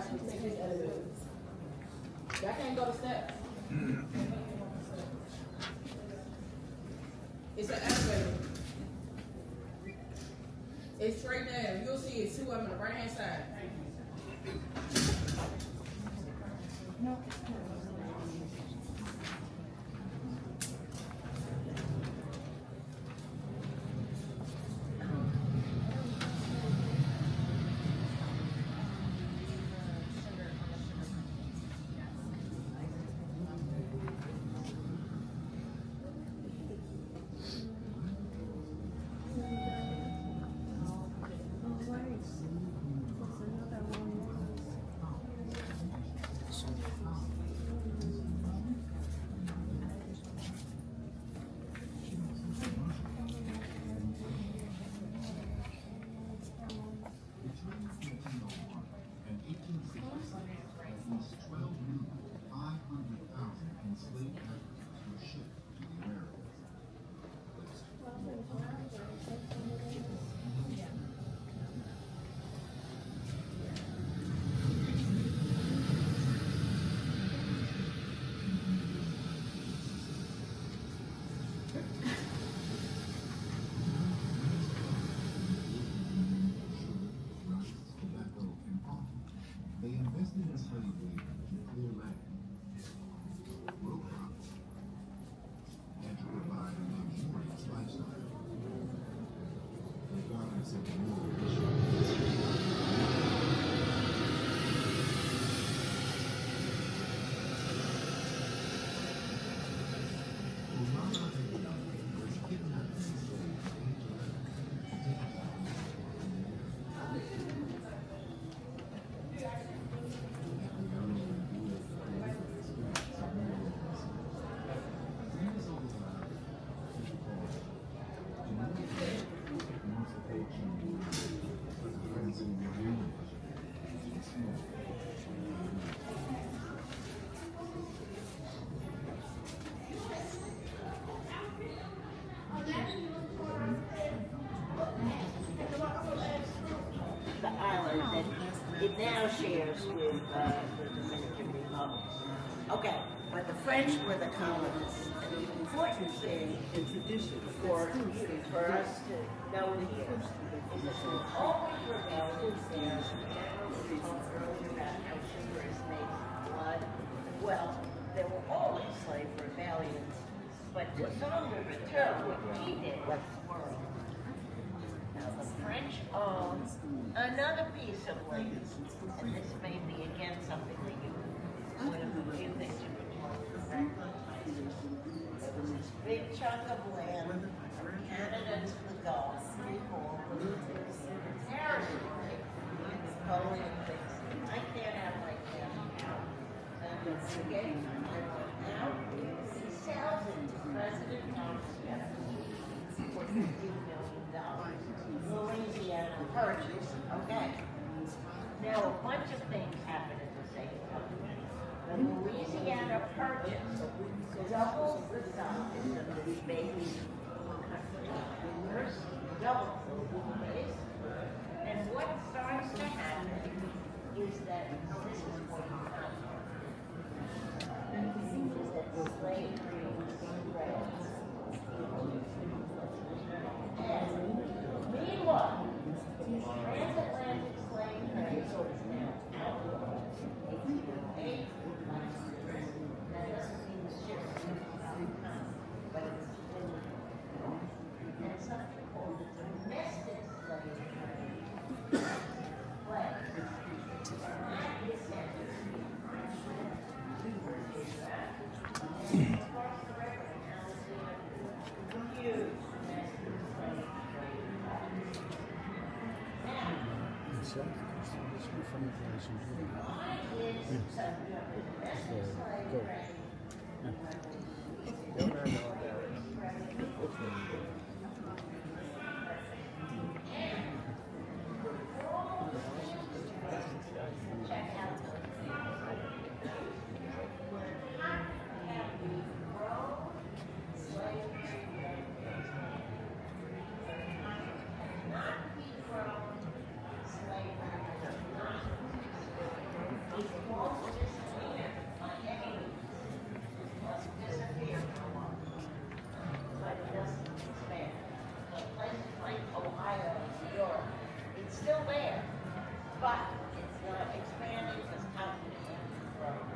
actually take his elevator. Y'all can't go to steps. It's an elevator. It's straight down. You'll see it two of them on the right hand side. No. It now shares with the Dominican Republic. Okay, but the French were the colonists. And the important thing in tradition for us to know here is that there was always rebellions there. We talked earlier about how sugar is made from blood. Well, there were always slave rebellions, but some of the term, what we did was world. Now the French owned another piece of land, and this may be again something that you, one of the few things you would want to recognize. There was this big chunk of land from Canada to the Gulf, called territory, Napoleon thinks, I can't have my cash out. And the segregation, I want out, he sells it to President Montgomery for $50 million. Louisiana Purchase, okay. Now a bunch of things happened at the same time. The Louisiana Purchase doubles the size of this baby country. First, doubles the base. And what starts to happen is that this is what happens. Is that slavery spreads. Meanwhile, transatlantic slave trade is now outlawed. 1808, that doesn't mean the ships but it's and something called the domestic slave trade. Well, that is across the river in Alexander, huge domestic slave trade. also disappear on any doesn't disappear from us, but it doesn't expand. Places like Ohio, New York, it's still there, but it's not expanding because cotton is growing.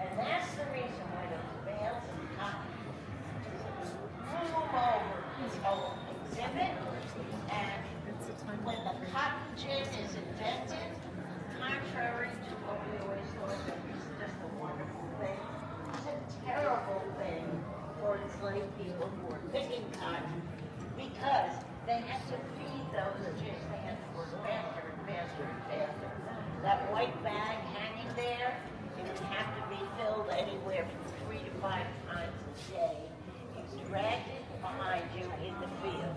And that's the reason why those bales of cotton just flew over this whole exhibit. And when the cotton gin is invented, contrary to what we always thought that it's just a wonderful thing, it's a terrible thing for enslaved people who were picking cotton because they had to feed those gins. They had to work faster and faster and faster. That white bag hanging there, it would have to be filled anywhere from 3 to 5 times a day. You dragged it behind you in the field.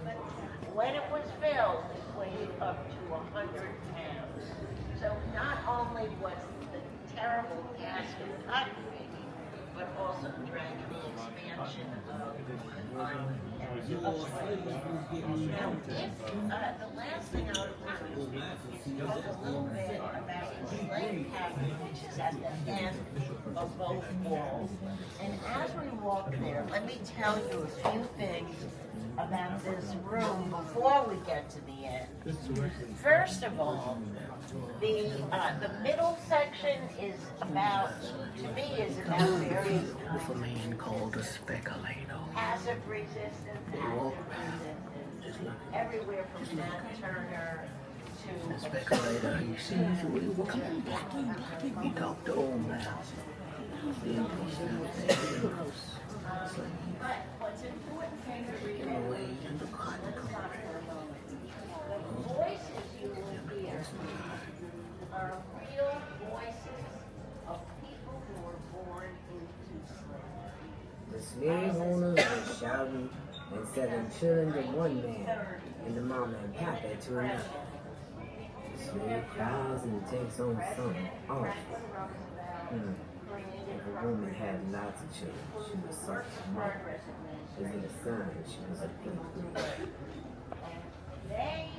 When it was filled, it weighed up to 100 pounds. So not only was the terrible task of cotton picking, but also dragging the expansion of slavery. Now, the last thing I would do is talk a little bit about the slave cabin, which is at the end of both walls. And as we walk there, let me tell you a few things about this room before we get to the end. First of all, the middle section is about, to me, is about various kinds of man called a speculator. acid resistance, everywhere from Nat Turner to A speculator, he sees you. Come on, Blackie. He talked to old man. But what's important for you to read the voices you will hear are real voices of people who were born into slavery. The slave owners were shouting and selling children to one man and the mama and papa to another. The slave cries and takes on some awful. If a woman had lots of children, she was such a mother. As in a sign, she was a queen. They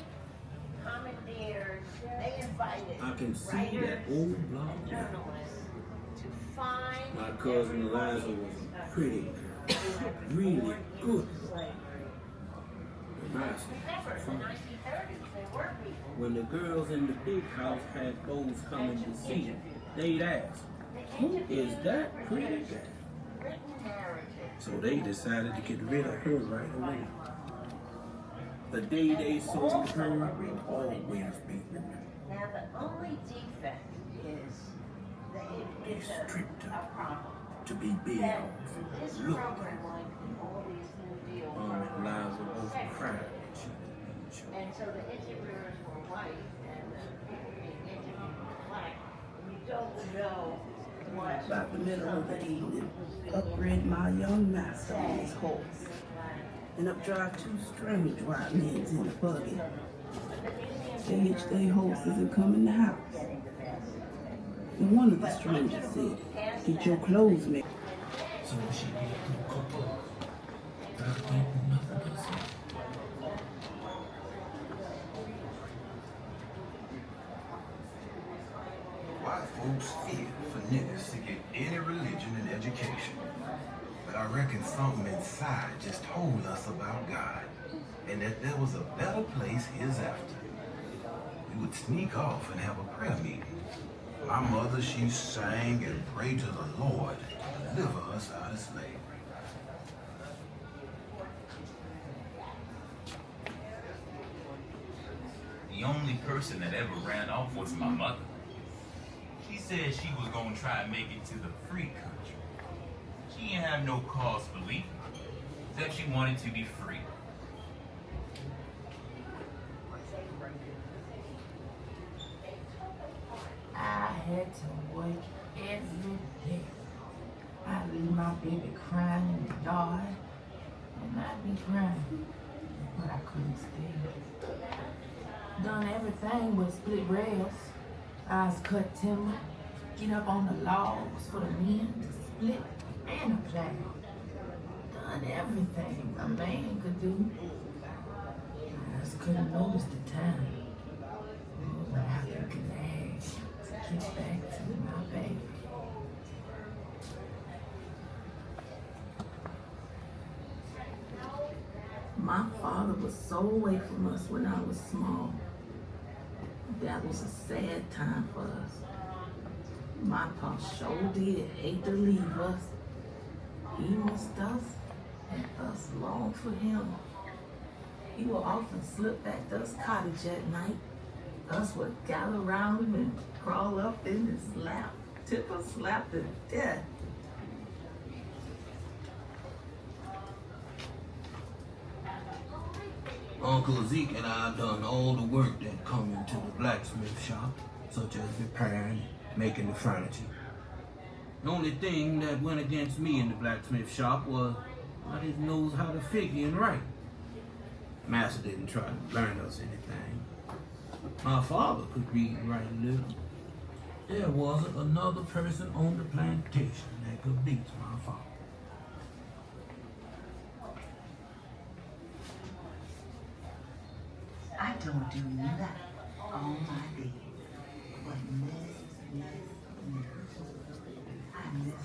commandeered, they invited I can see writers, that old blog. journalists to find My cousin Eliza was a pretty girl, really good. Remember, in the 1930s, there were people. When the girls in the big house had those coming to see them, they'd ask, "Who is that pretty girl?" Written narrative. So they decided to get rid of her right away. The day they sold her will always be remembered. Now, the only defect is that it is a problem. To be big That off. this Look, program, like all these new deals, and Eliza both sexual. cried. And so the interviewers were white and the people being interviewed were black. And you don't know what. About the middle of the evening, up rid my young master on his horse, and up drive 2 strange white men in a buggy. They hitch their horses and come in the house. And one of the strangers said, "Get your clothes made." So she be a good couple. But I think nothing does it. White folks fear for niggas to get any religion and education. But I reckon something inside just told us about God, and that there was a better place hereafter. We would sneak off and have a prayer meeting. My mother, she sang and prayed to the Lord to deliver us out of slavery. The only person that ever ran off was my mother. She said she was gonna try and make it to the free country. She didn't have no cause for leaving, except she wanted to be free. I had to work every day. I'd leave my baby crying in the yard, and I'd be crying, but I couldn't stay. Done everything but split rails. I was cut timber, get up on the logs for the men to split and a plow. Done everything a man could do. I just couldn't notice the time. But I could get back to My father was so away from us when I was small. That was a sad time for us. My pa sure did hate to leave us. He missed us and us longed for him. He would often slip back to us cottage at night. Us would gather around him and crawl up in his lap, tip us slap to death. Uncle Zeke and I done all the work that come into the blacksmith shop, such as repairing, making the furniture. The only thing that went against me in the blacksmith shop was I didn't know how to figure and write. Master didn't try to learn us anything. My father could read and write a little. There wasn't another person on the plantation that could beat my father. I don't do that all my days. But miss. I miss so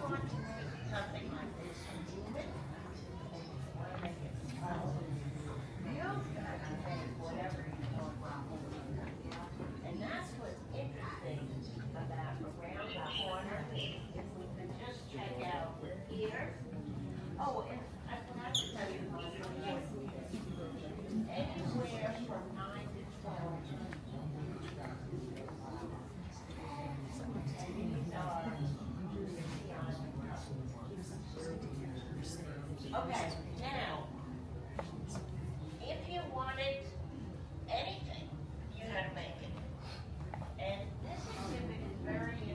much. And that's what's interesting about around the corner. If we could just check out here. Oh, and I forgot to tell you, anywhere from 9 to 12. Okay, now, if you wanted anything, you had to make it. And this exhibit is very interesting.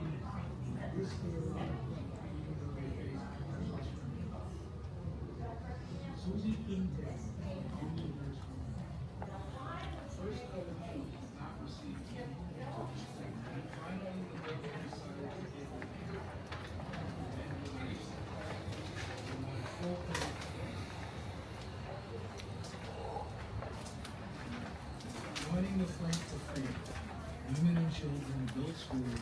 Joining the fight for freedom, women and children built schools,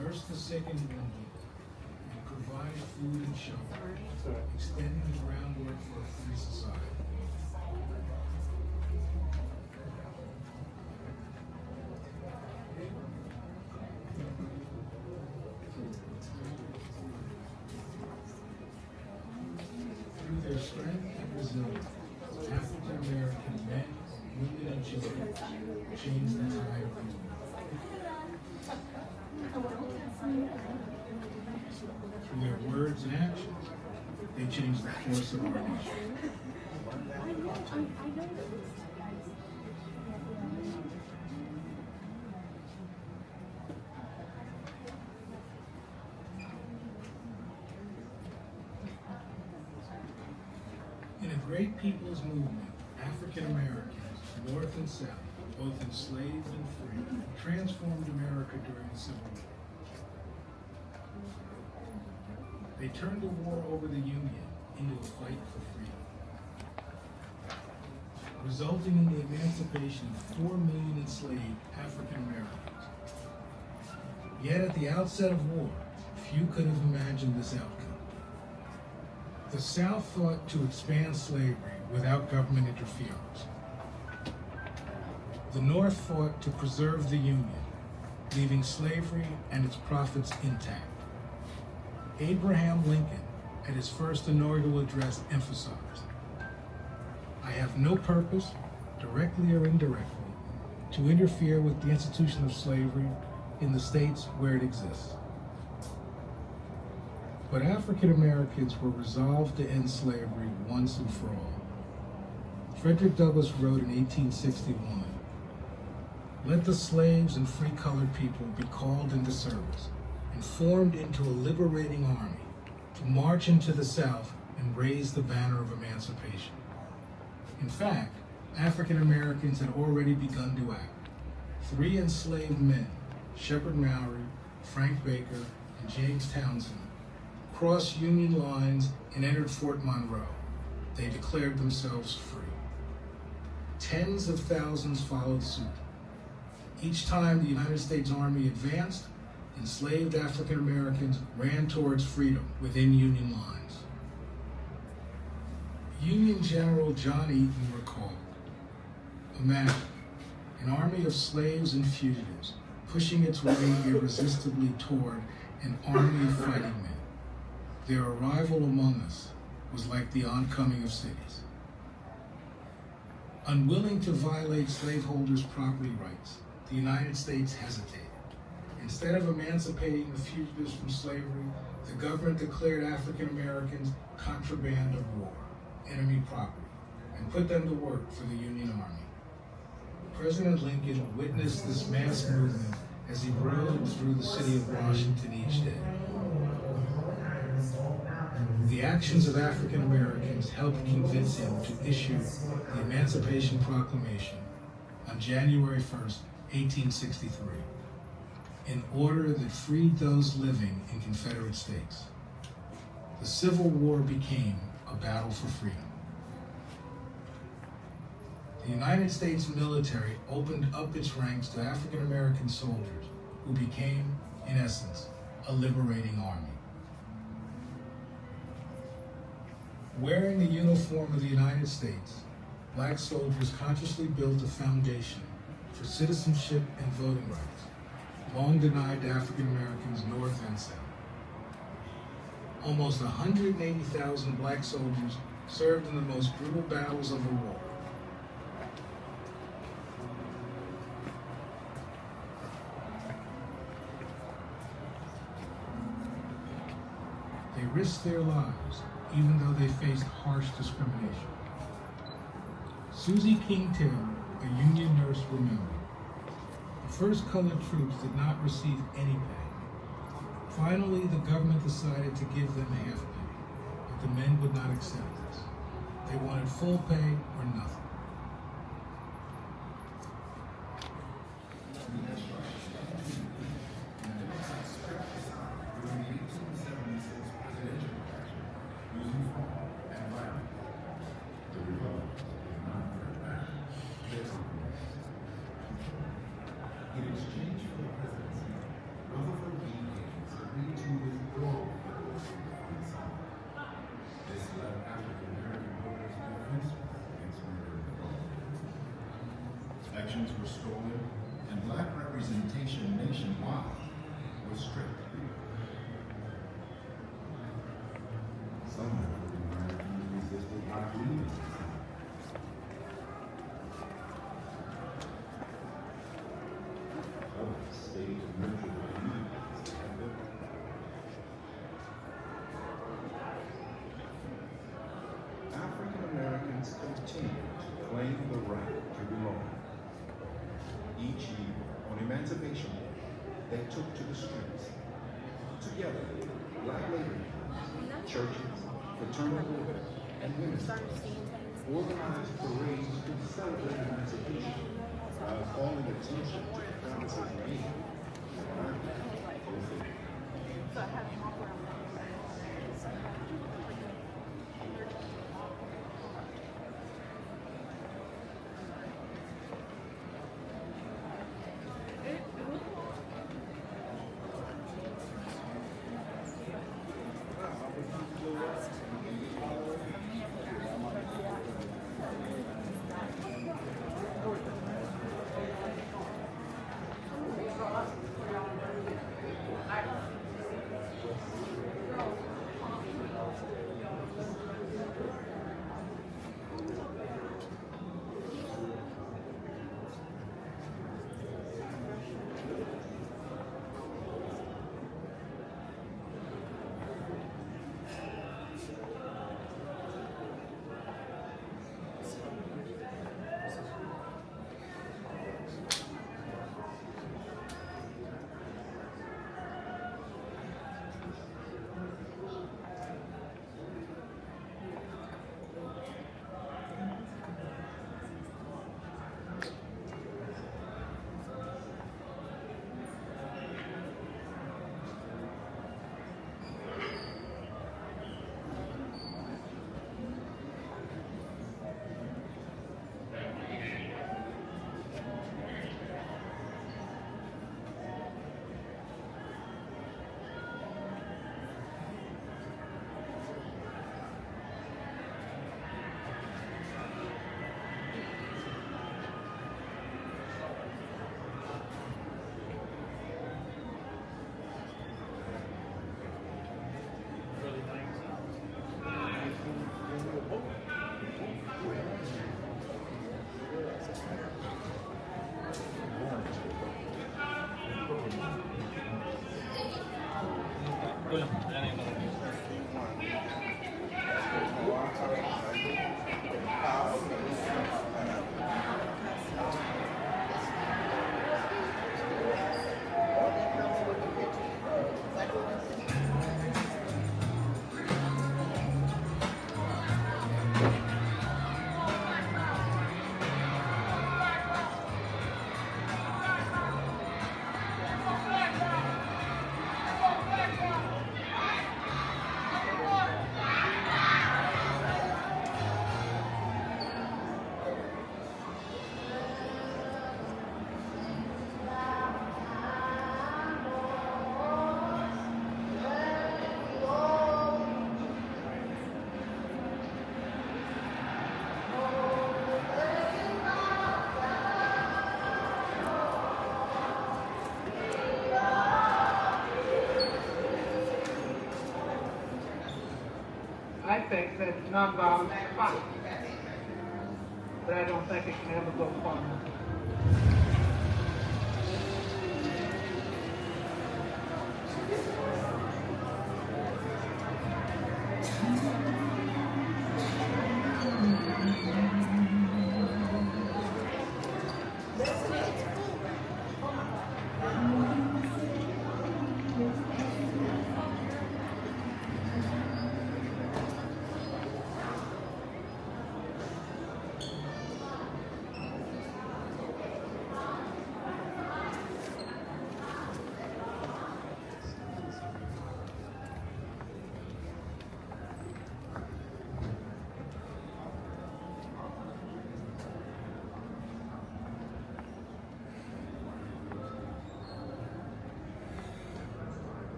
nursed the sick and wounded, and provided food and shelter, extending the groundwork for a free society. Through their strength and resilience, African American men, women, and children changed the tide of the world. Through their words and actions, they changed the course of our nation. In a great people's movement, African Americans, North and South, both enslaved and free, transformed America during the Civil War. They turned the war over the Union into a fight for freedom, resulting in the emancipation of 4 million enslaved African Americans. Yet at the outset of war, few could have imagined this outcome. The South fought to expand slavery without government interference. The North fought to preserve the Union, leaving slavery and its profits intact. Abraham Lincoln, at his first inaugural address, emphasized, "I have no purpose, directly or indirectly, to interfere with the institution of slavery in the states where it exists." But African Americans were resolved to end slavery once and for all. Frederick Douglass wrote in 1861, "Let the slaves and free colored people be called into service and formed into a liberating army to march into the South and raise the banner of emancipation." In fact, African Americans had already begun to act. 3 enslaved men, Shepard Mallory, Frank Baker, and James Townsend, crossed Union lines and entered Fort Monroe. They declared themselves free. Tens of thousands followed suit. Each time the United States Army advanced, enslaved African Americans ran towards freedom within Union lines. Union General John Eaton recalled, "Imagine an army of slaves and fugitives pushing its way irresistibly toward an army of fighting men. Their arrival among us was like the oncoming of cities." Unwilling to violate slaveholders' property rights, the United States hesitated. Instead of emancipating the fugitives from slavery, the government declared African Americans contraband of war, enemy property, and put them to work for the Union Army. President Lincoln witnessed this mass movement as he rode through the city of Washington each day. The actions of African Americans helped convince him to issue the Emancipation Proclamation on January 1st, 1863, an order that freed those living in Confederate states. The Civil War became a battle for freedom. The United States military opened up its ranks to African American soldiers who became, in essence, a liberating army. Wearing the uniform of the United States, black soldiers consciously built a foundation for citizenship and voting rights, long denied to African Americans north and south. Almost 180,000 black soldiers served in the most brutal battles of the war. They risked their lives even though they faced harsh discrimination. Susie King Taylor, a Union nurse, remembered, "The first colored troops did not receive any pay. Finally, the government decided to give them half pay, but the men would not accept this. They wanted full pay or nothing." Elections were stolen, and black representation nationwide was stripped. Some African Americans resisted black leaders. Others stayed to nurture the communities and build them. African Americans continued to claim the right to belong. Each year, on Emancipation Day, they took to the streets. Together, black labor unions, churches, fraternal orders, and women's groups organized parades to celebrate emancipation while calling attention to the promises made and not fulfilled. I think that nonviolence is fine, but I don't think it can ever go far.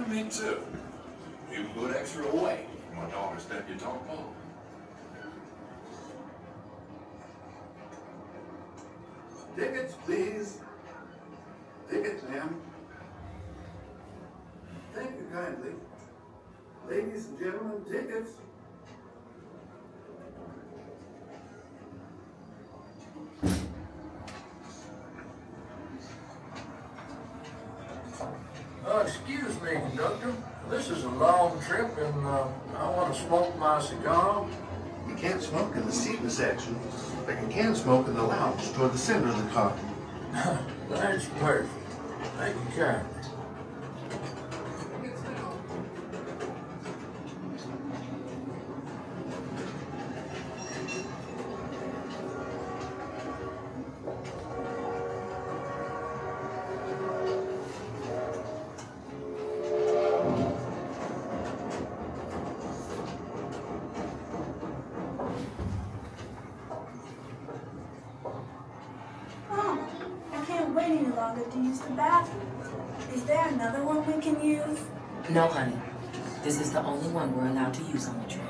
Me too. You can put extra away. My daughter step you talk on. Tickets, please. Tickets, ma'am. Thank you kindly. Ladies and gentlemen, tickets. Excuse me, conductor. This is a long trip, and I want to smoke my cigar. You can't smoke in the seating section, but you can smoke in the lounge toward the center of the car. That's perfect. Thank you kindly. To use the bathroom. Is there another one we can use? No, honey. This is the only one we're allowed to use on the train.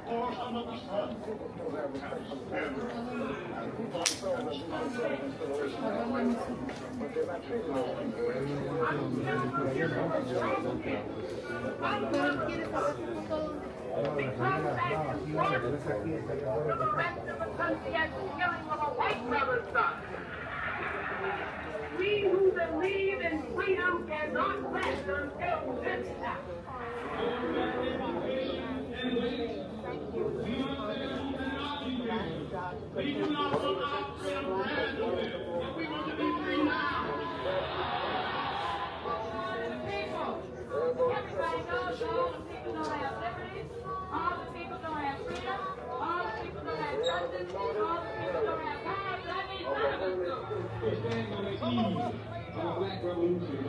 or another son. We who believe in freedom cannot rest until this happens. We do not want our freedom gradually. We want to be free now. Everybody knows all the people don't have liberty, all the people don't have freedom, all the people don't have justice, all the people don't have power. That means We stand on the eve of a black revolution.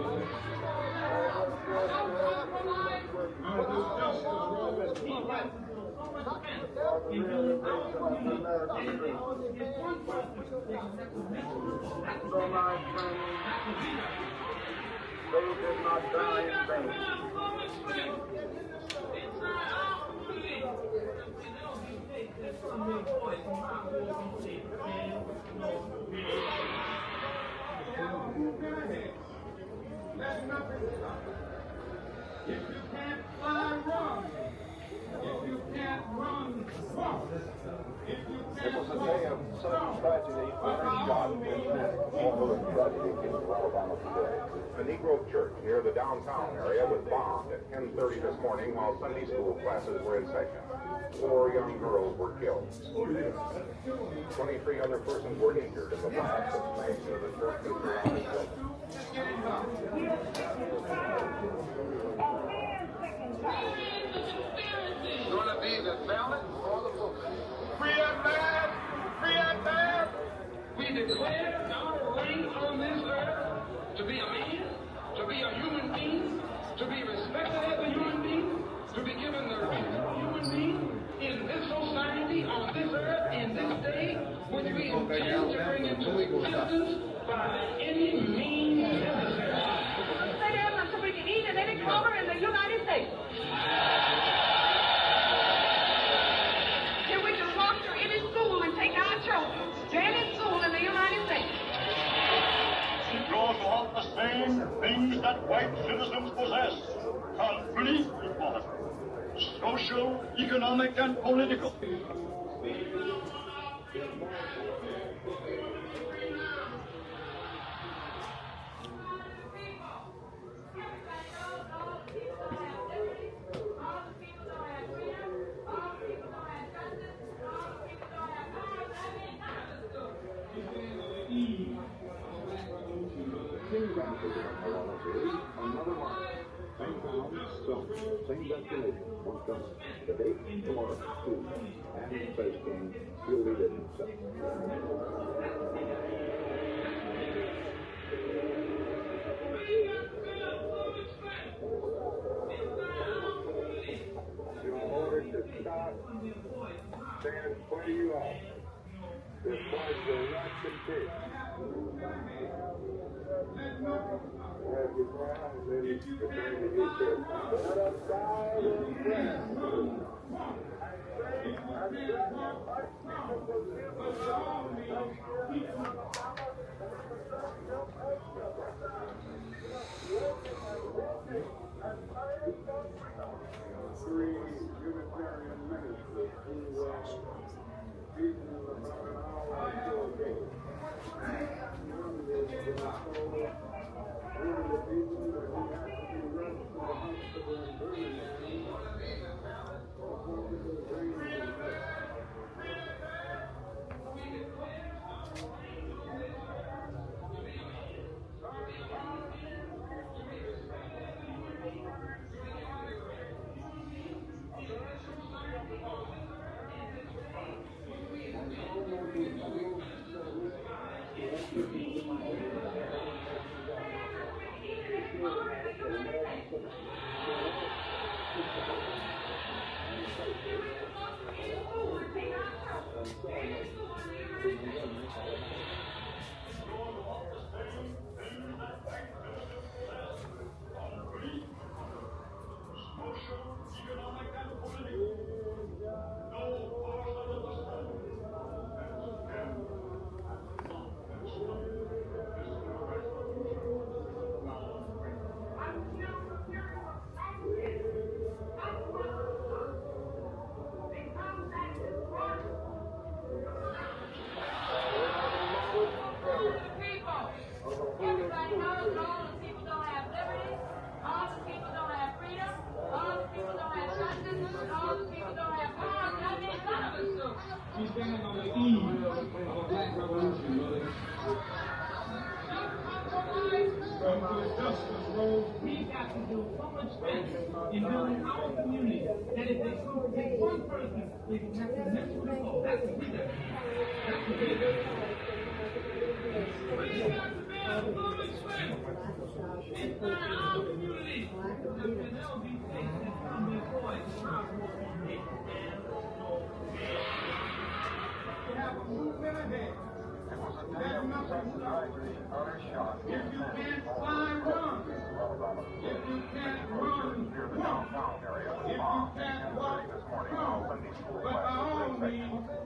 Justice, brother. He right. They did not die in vain. If you can't fly, run. If you can't run, walk. It was a day of sudden tragedy for God and also a tragedy in Alabama today. The Negro church near the downtown area was bombed at 10:30 this morning while Sunday school classes were in session. 4 young girls were killed. 23 other persons were injured in the blast that smashed into the church and surrounding buildings. Gonna be the ballot or the vote. Free at last, free at last. We declare our right on this earth to be a man, to be a human being, to be respected as a human being, to be given the rights of a human being in this society, on this earth, in this day, which we intend to bring into existence by any means necessary. Say that until we can eat in any color in the United States. Then we can walk through any school and take our children to any school in the United States. It goes off the same things that white citizens possess. Complete equality. Social, economic, and political. Another mark. Same town, same destination, Montgomery. The date, tomorrow, Tuesday. And says King, he'll read it himself. You're ordered to stop. Stand where you are. This fight will not continue. Have your ground ready to prepare to get there. Let us die in prayer. Three Unitarian ministers who beaten about an hour ago. One was one of the people that we had to be rushed to the hospital in Birmingham.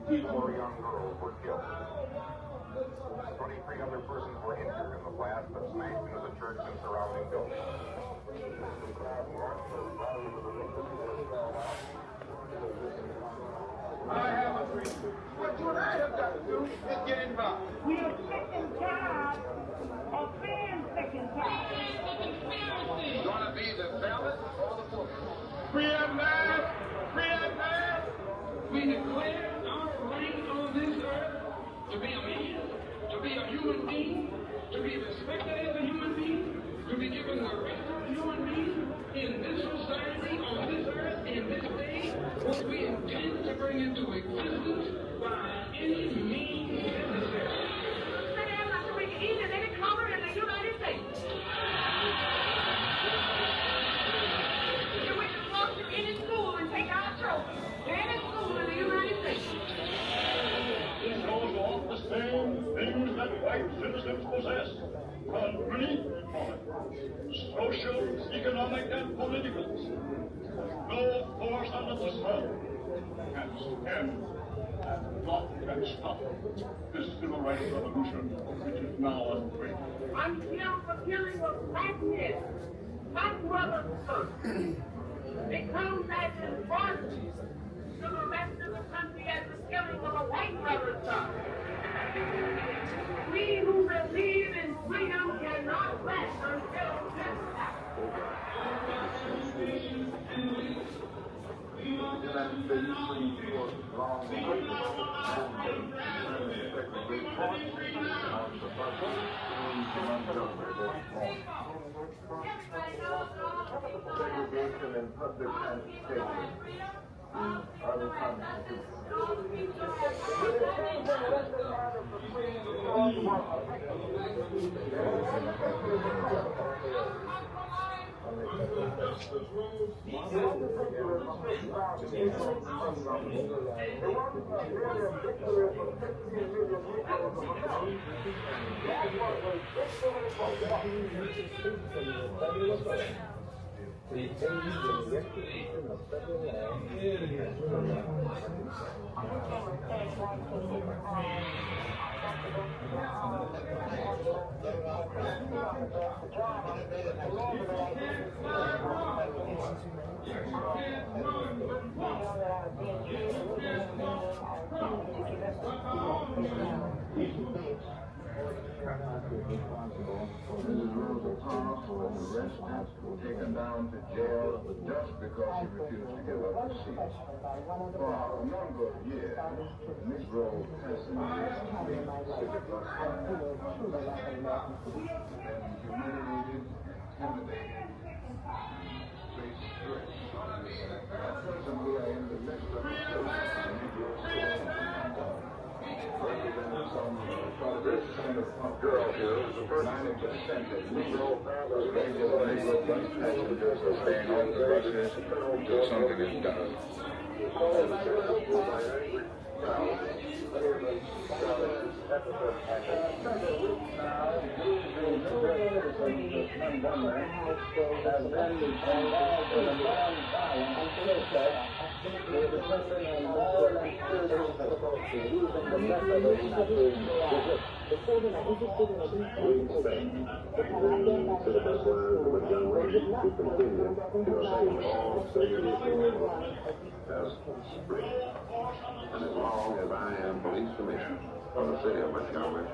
Four young girls were killed. 23 other persons were injured in the blast that smashed into the church and surrounding buildings. I have a dream. What I have got to do is get involved. We are sick and tired of being sick and tired. Gonna be the ballot or the vote. Free at last, free at last. We declare our right on this earth to be a man, to be a human being, to be respected as a human being, to be given the rights of a human being in this society, on this earth, in this day, which we intend to bring into existence by any means necessary. They're not to bring in any color in the United States. We just walk to any school and take our children to any school in the United States. This goes off the same things that white citizens possess. Relief, social, economic, and political. No force under the sun can stand and block and stop this civil rights revolution which is now underway. I'm here for killing of black men, black brothers first. They come back in bondage to the rest of the country as the killing of a white brother's son. We who believe in freedom cannot rest until this happens. Segregation and public transportation are the The changes in the execution of federal law. Taken down to jail just because he refused to give up his seat. For a number of years, Negro pessimists, civic humiliated, intimidated, faced threats. At present, we are in the midst of a of girls here, the first 90% of Negro passengers are staying on the buses until something is done. And as long as I am police commissioner for the city of Montgomery,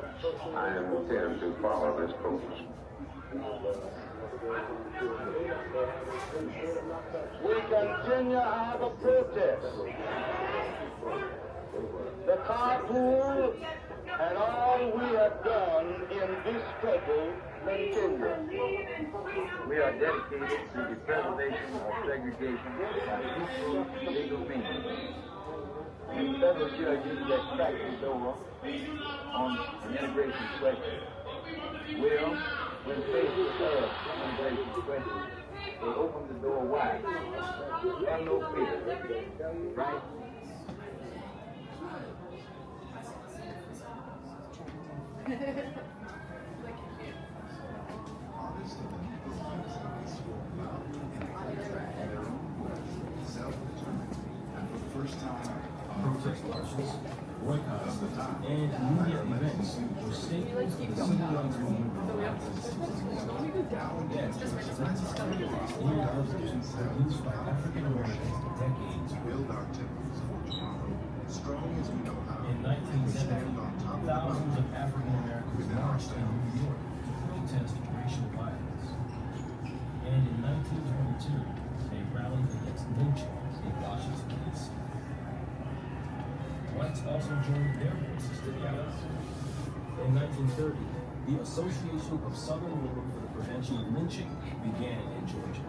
I intend to follow this course. We continue our protest. The carpool and all we have have done in this struggle continue. We are dedicated to the preservation of segregation by peaceful legal means. And federal judges that crack the door on the immigration question will, when faced with the immigration question, they open the door wide. Have no fear. Right? First time, protest marches, boycotts, and media events were staples of the civil rights movement of the 1960s. Yet, Legacies and others were used by African Americans for decades to build our temples for tomorrow, strong as we know how. In 1970, thousands of African Americans marched in New York to protest racial violence. And in 1922, they rallied against lynching in Washington, D.C. Whites also joined their forces together. In 1930, the Association of Southern Women for the Prevention of Lynching began in Georgia.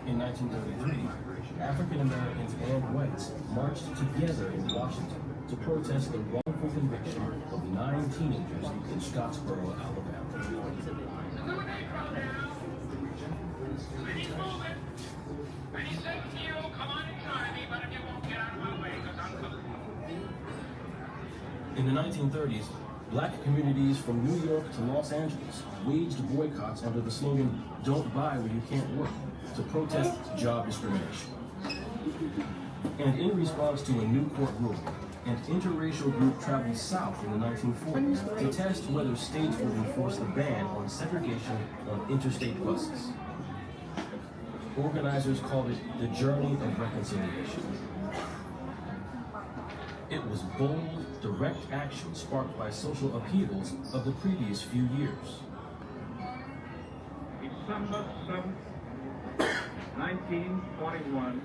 In 1933, African Americans and whites marched together in Washington to protest the wrongful conviction of 9 teenagers in Scottsboro, Alabama. In the 1930s, black communities from New York to Los Angeles waged boycotts under the slogan, "Don't buy where you can't work," to protest job discrimination. And in response to a new court ruling, an interracial group traveled south in the 1940s to test whether states would enforce the ban on segregation on interstate buses. Organizers called it the Journey of Reconciliation. It was bold, direct action sparked by social upheavals of the previous few years. December 7th, 1941.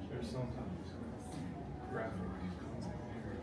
There's sometimes graphic content here.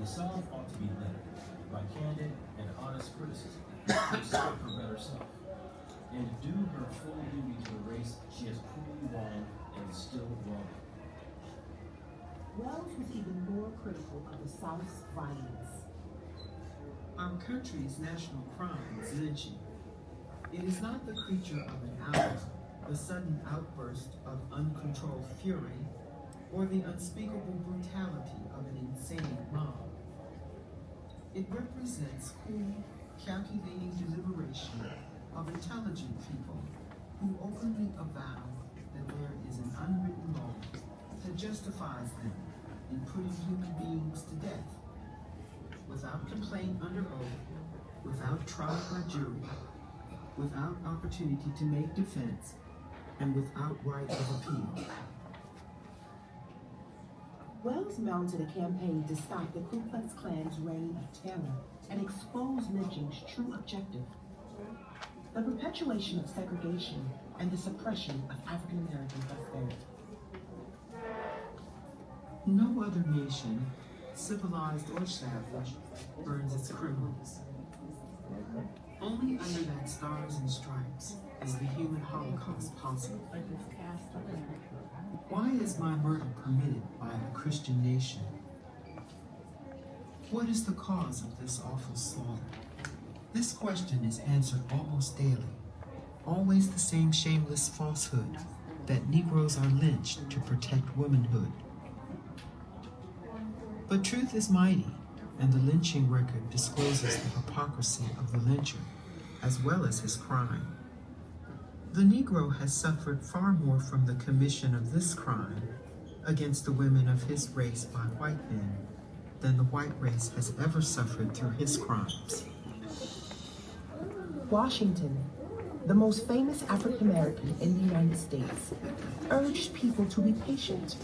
The South ought to be led by candid and honest criticism to seek her better self, and do her full duty to the race she has cruelly wronged and still wronging. Wells was even more critical of the South's violence. Our country's national crime is lynching. It is not the creature of an hour, the sudden outburst of uncontrolled fury, or the unspeakable brutality of an insane mob. It represents cool, calculating deliberation of intelligent people who openly avow that there is an unwritten law that justifies them in putting human beings to death, without complaint under oath, without trial by jury, without opportunity to make defense, and without right of appeal. Wells mounted a campaign to stop the Ku Klux Klan's reign of terror and expose lynching's true objective: the perpetuation of segregation and the suppression of African American prosperity. No other nation, civilized or savage, burns its criminals. Only under that stars and stripes is the human Holocaust possible. Why is my murder permitted by a Christian nation? What is the cause of this awful slaughter? This question is answered almost daily. Always the same shameless falsehood that Negroes are lynched to protect womanhood. But truth is mighty, and the lynching record discloses the hypocrisy of the lyncher, as well as his crime. The Negro has suffered far more from the commission of this crime against the women of his race by white men than the white race has ever suffered through his crimes. Washington, the most famous African American in the United States, urged people to be patient.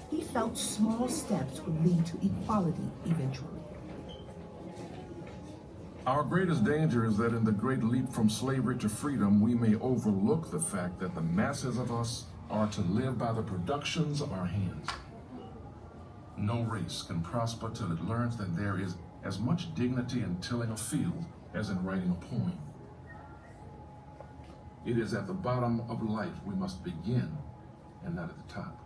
He felt small steps would lead to equality eventually. Our greatest danger is that in the great leap from slavery to freedom, we may overlook the fact that the masses of us are to live by the productions of our hands. No race can prosper till it learns that there is as much dignity in tilling a field as in writing a poem. It is at the bottom of life we must begin, and not at the top.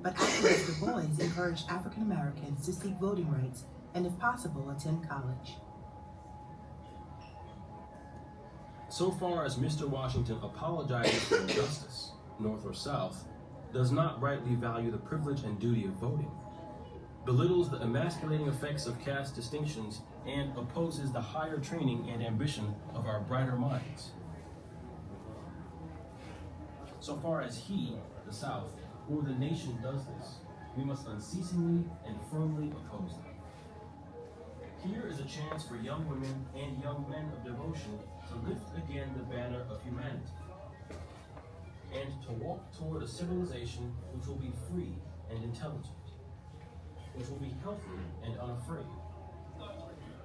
But activist Du Bois encouraged African Americans to seek voting rights and, if possible, attend college. So far as Mr. Washington apologizes for injustice, North or South, does not rightly value the privilege and duty of voting, belittles the emasculating effects of caste distinctions, and opposes the higher training and ambition of our brighter minds. So far as he, the South, or the nation does this, we must unceasingly and firmly oppose them. Here is a chance for young women and young men of devotion to lift again the banner of humanity, and to walk toward a civilization which will be free and intelligent, which will be healthy and unafraid,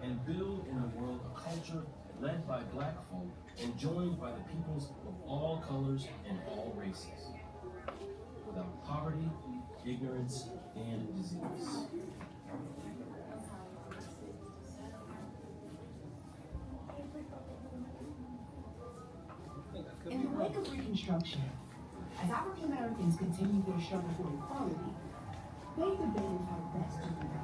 and build in the world a culture led by black folk and joined by the peoples of all colors and all races, without poverty, ignorance, and disease. In the wake of Reconstruction, as African Americans continue their struggle for equality, they debated how best to do that.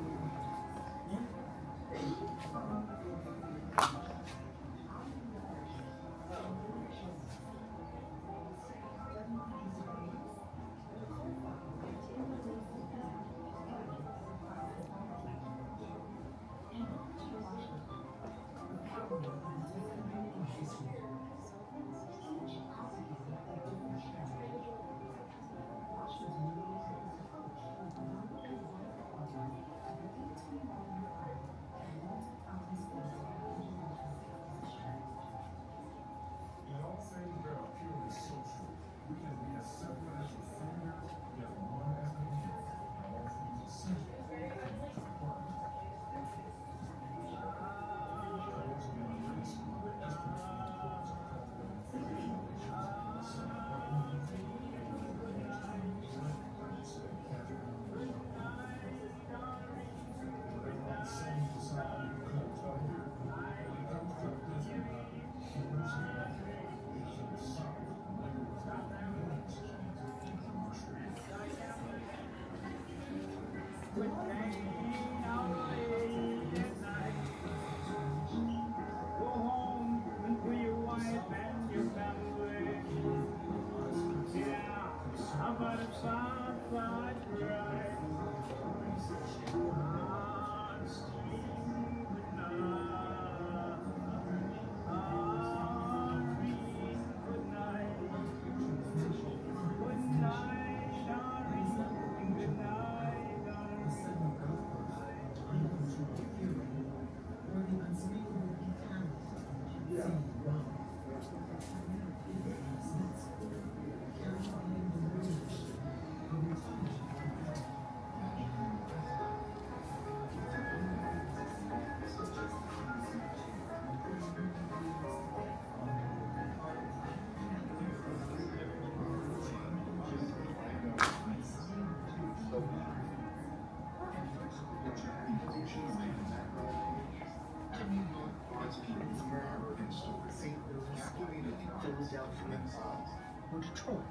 or Detroit.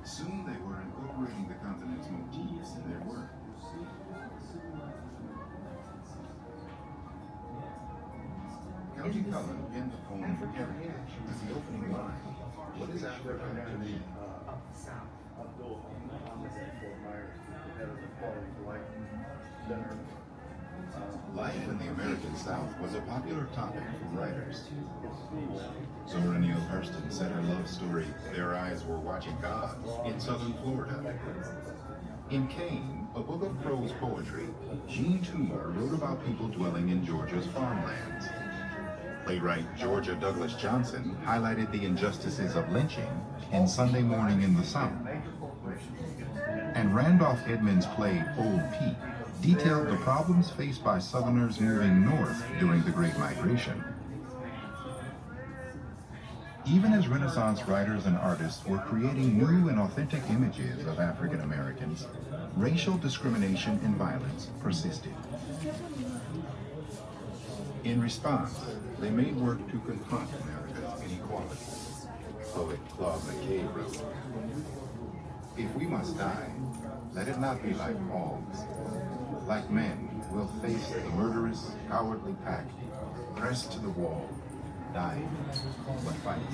Soon they were incorporating the continent's motifs in their work. County Cullen penned the poem for character as the opening line. What is Africa to me? Up south. I'm at Fort Myers, the head of the Quality Life Center. Life in the American South was a popular topic for writers. Zora Neale Hurston said her love story, Their Eyes Were Watching God, in southern Florida. In Kane, a book of prose poetry, Jean Toomer wrote about people dwelling in Georgia's farmlands. Playwright Georgia Douglas Johnson highlighted the injustices of lynching in Sunday Morning in the South. And Randolph Edmonds' play Old Pete detailed the problems faced by Southerners moving north during the Great Migration. Even as Renaissance writers and artists were creating new and authentic images of African Americans, racial discrimination and violence persisted. In response, they made work to confront America's inequalities. Poet Claude McKay wrote, "If we must die, let it not be like hogs. Like men, we'll face the murderous, cowardly pack, pressed to the wall, dying, but fighting."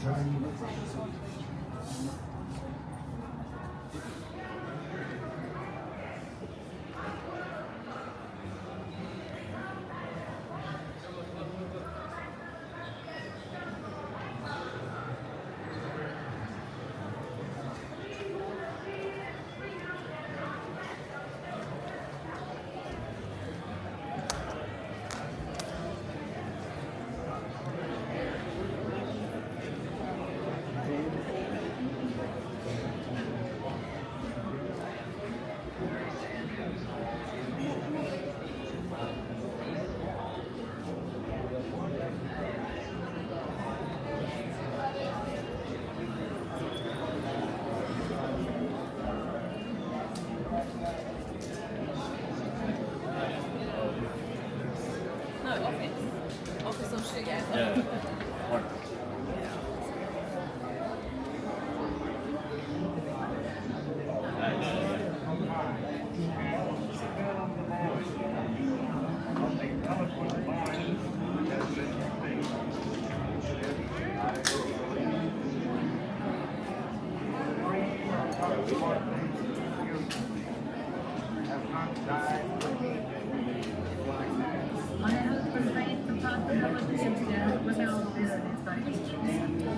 My husband faced the possibility of death without bitterness, I think.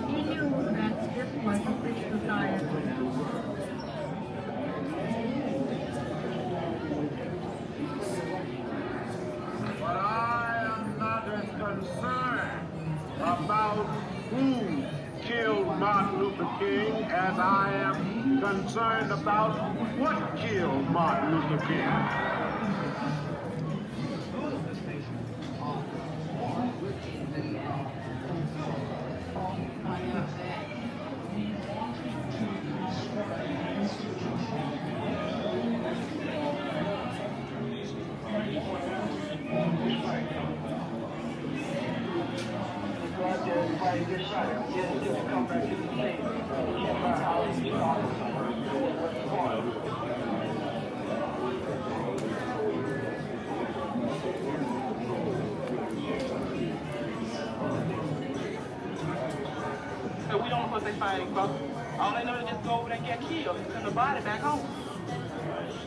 He knew that this was a free society. But I am not as concerned about who killed Martin Luther King as I am concerned about what killed Martin Luther King. We don't know what they're fighting for. All they know is just go over there and get killed and send the body back home.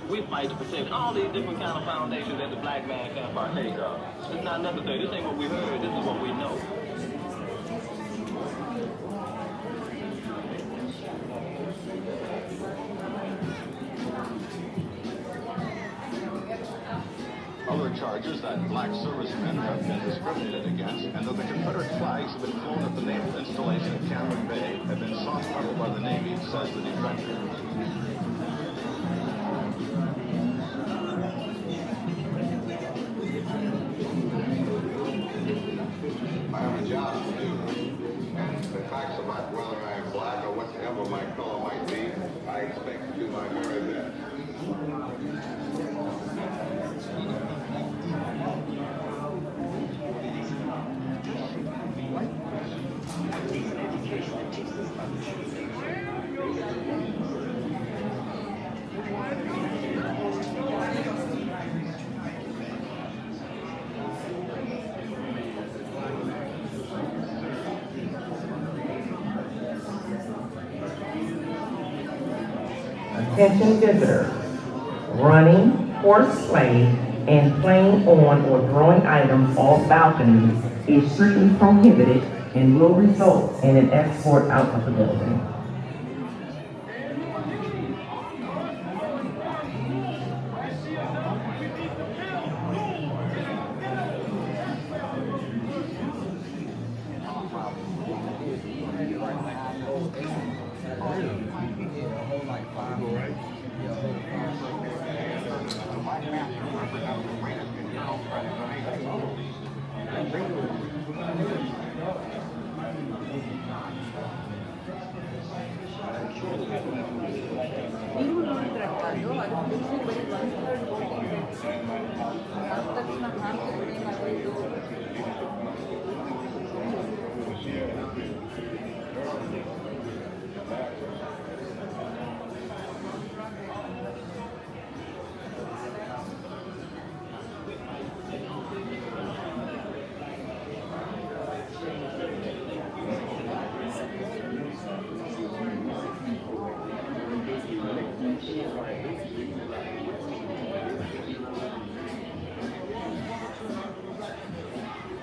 We fight to protect all these different kind of foundations that the black man can't partake of. It's not necessary. This ain't what we heard. This is what we know. Other charges that black servicemen have been discriminated against and that the Confederate flag strikes have been flown at the naval installation at Cameron Bay have been soft leveled by the Navy, says the defector. I have a job to do, and the facts about whether I am black or whatever my color might be, I expect to do my very best. Attention visitors, running, horse play, and playing on or throwing items off balconies is strictly prohibited and will result in an escort out of the building.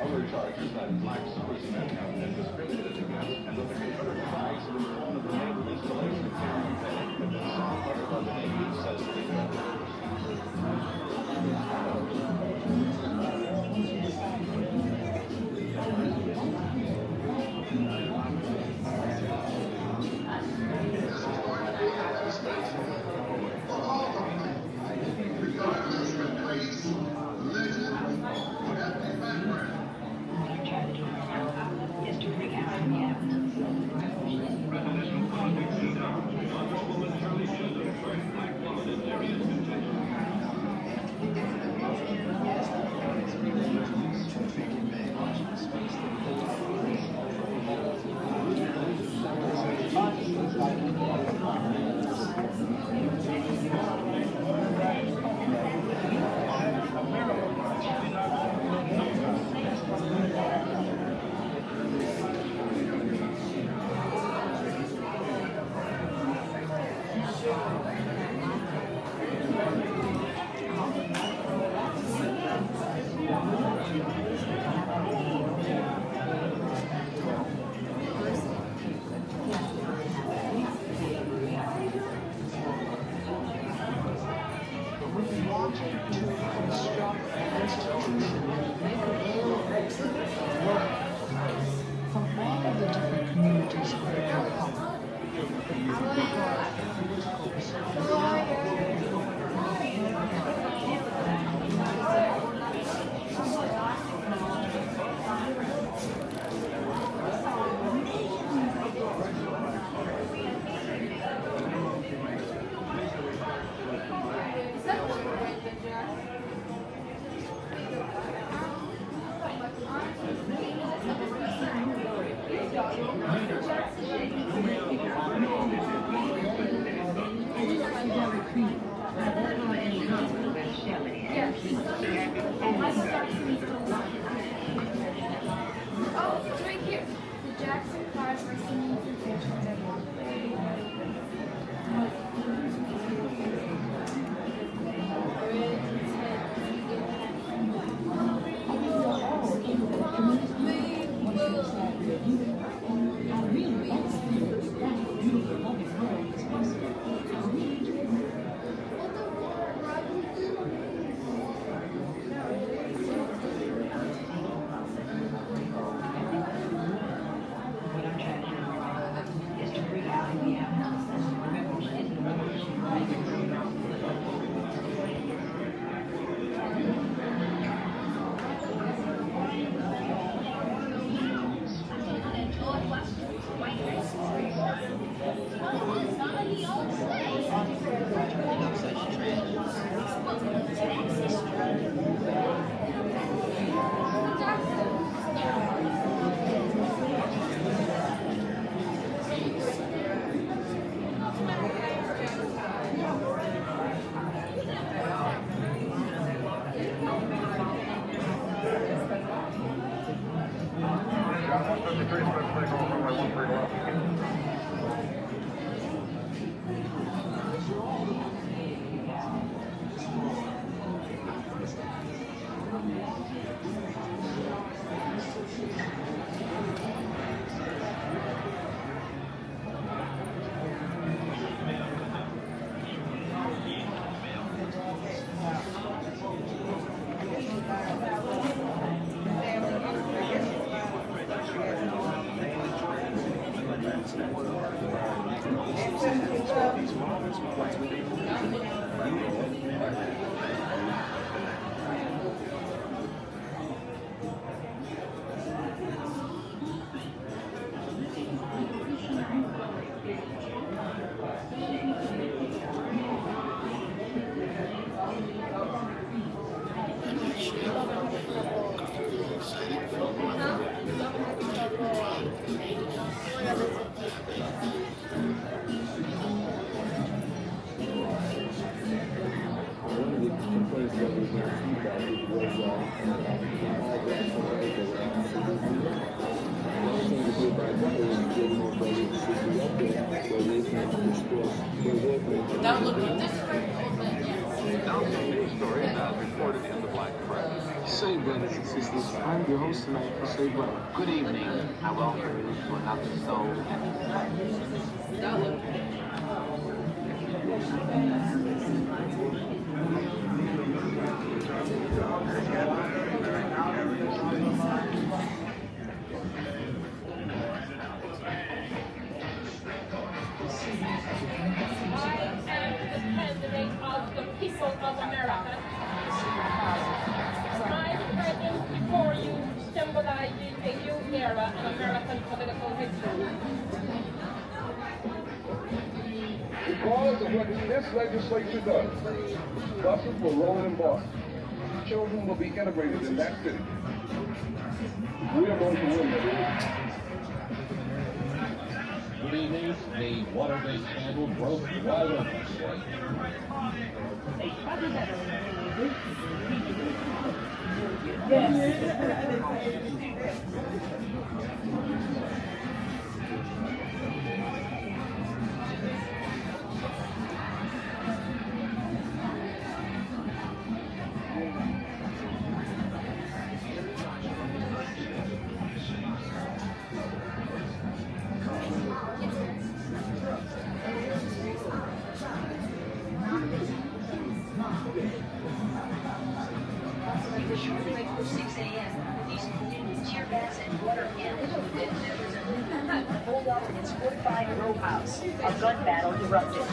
Other charges that black servicemen have been discriminated against and that the Confederate flags have been flown at the naval installation at Cameron Bay have been soft leveled by the Navy, says the defector. 53 special takeoff runway 13 left. Don't look at this. News story now reported in the black press. Say, brothers and sisters, I'm your host tonight for Say Brother. Good evening. I welcome you to another soul. Don't look. Candidate of the people of America. My presence before you symbolizes a new era in American political history. Because of what this legislature does, buses will roll in Bois. Children will be integrated in that city. We are going to win this. Good evening. The Watergate scandal broke wide open today. For 6 a.m. These tear gas and water cannons pulled up in its fortified row house. A gun battle erupted.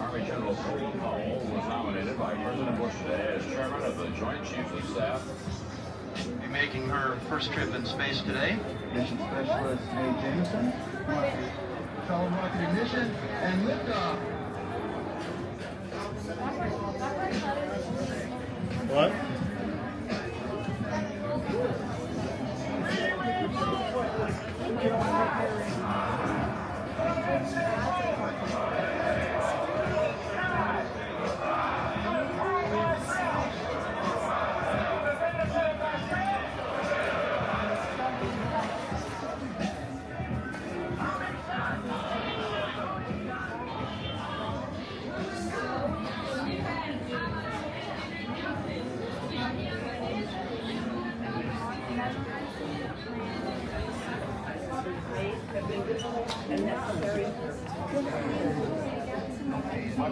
Army General Colin Powell was nominated by President Bush today as chairman of the Joint Chiefs of Staff. Be making her first trip in space today. Mission Specialist May Jameson. Telemark ignition and liftoff. What?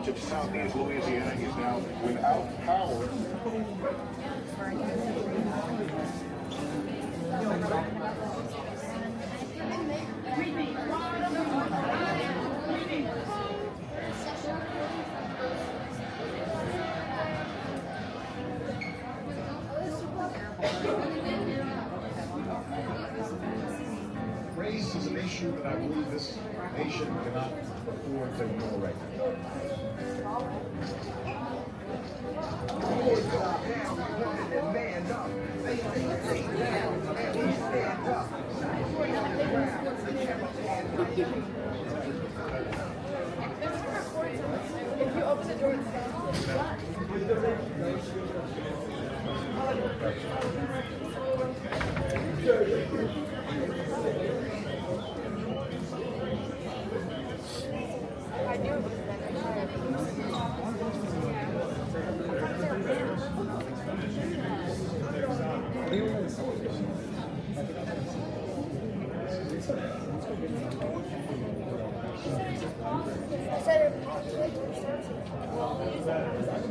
much of southeast Louisiana is now without power. Race is an issue that I believe this nation cannot afford to ignore right now. If you open the door, I knew it was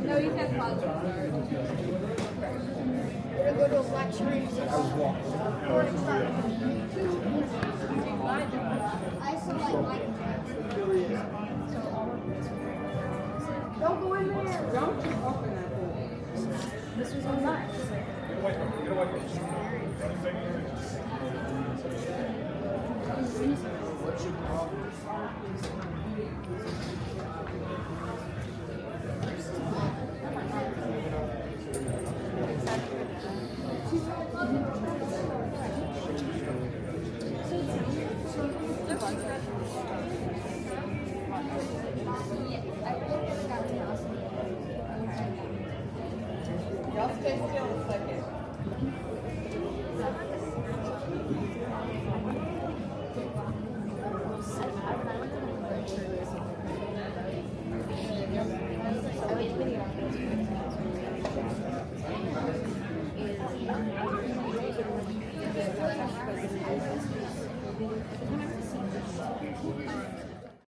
no, you can't pause. We're gonna go to a black screen. Don't go in there. Don't you open that door. This was on mine. What's your problem? Y'all stay still a second.